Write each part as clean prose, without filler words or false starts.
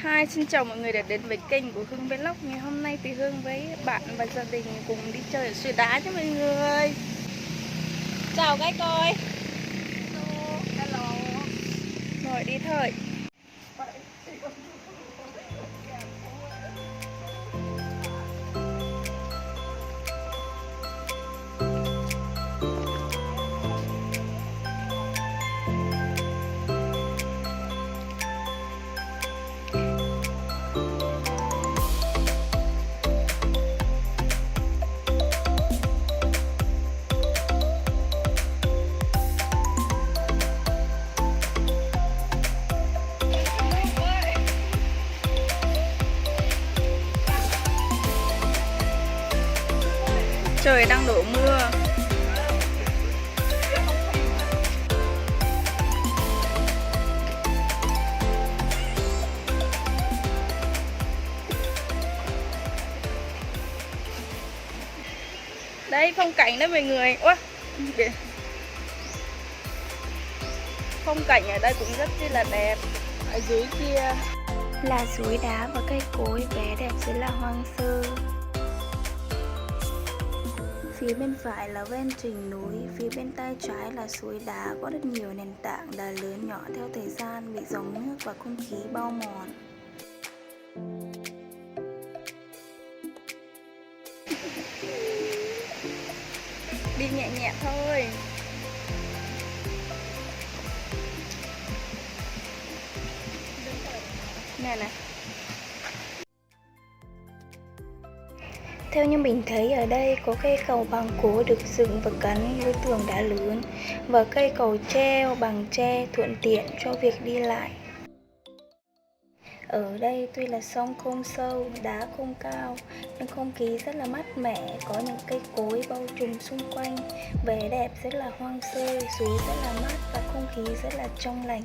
Hi, xin chào mọi người đã đến với kênh của Hương Vlog. Ngày hôm nay thì Hương với bạn và gia đình cùng đi chơi ở suối đá cho mọi người. Chào các coi. Hello. Ngồi đi thôi. Trời đang đổ mưa. Đây phong cảnh đấy mọi người. Ủa, phong cảnh ở đây cũng rất là đẹp. Ở dưới kia là suối đá và cây cối vẻ đẹp rất là hoang sơ. Phía bên phải là ven triền núi, phía bên tay trái là suối đá có rất nhiều nền tảng đá lớn nhỏ theo thời gian bị dòng nước và không khí bao mòn. Đi nhẹ nhẹ thôi. Nè nè. Theo như mình thấy ở đây có cây cầu bằng gỗ được dựng và gắn với tường đá lớn và cây cầu treo bằng tre thuận tiện cho việc đi lại. Ở đây tuy là sông không sâu, đá không cao nhưng không khí rất là mát mẻ, có những cây cối bao trùm xung quanh, vẻ đẹp rất là hoang sơ, suối rất là mát và không khí rất là trong lành.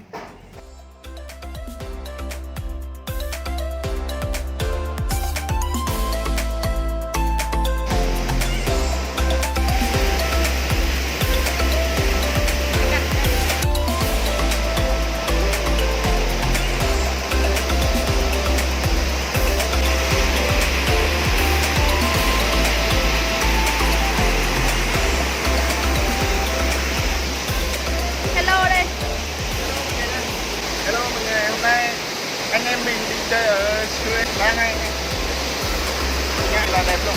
Anh em mình đi chơi ở suối đá này rất là đẹp luôn.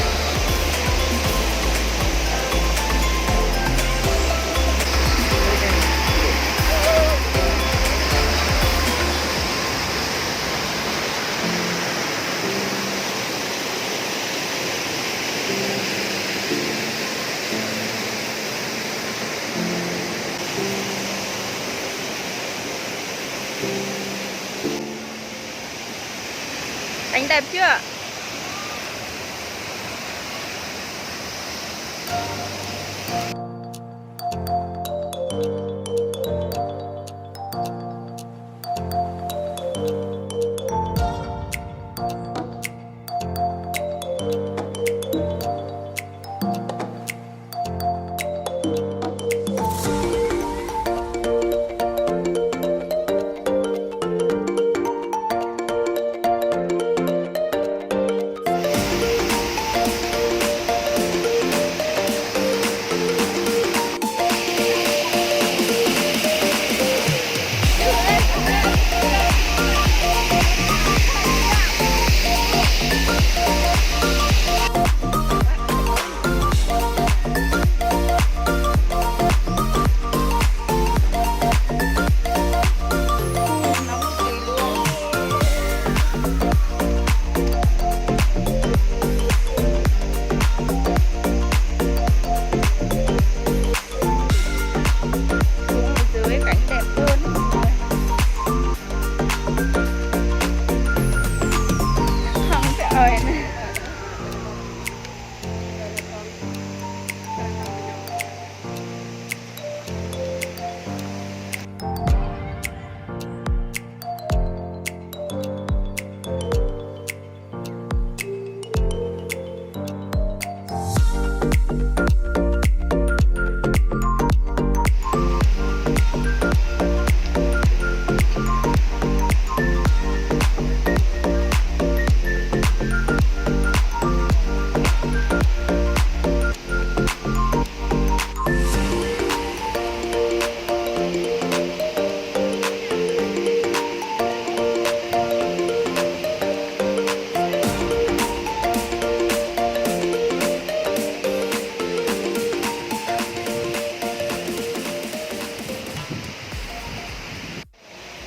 Cảnh đẹp chưa?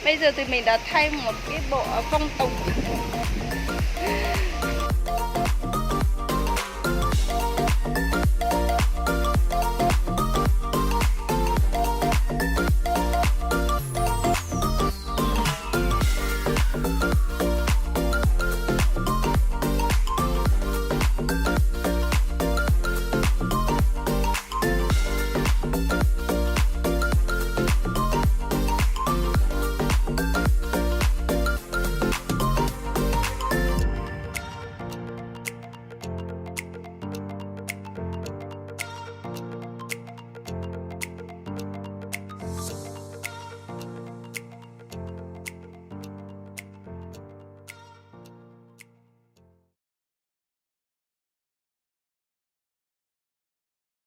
Bây giờ thì mình đã thay một cái bộ phong tục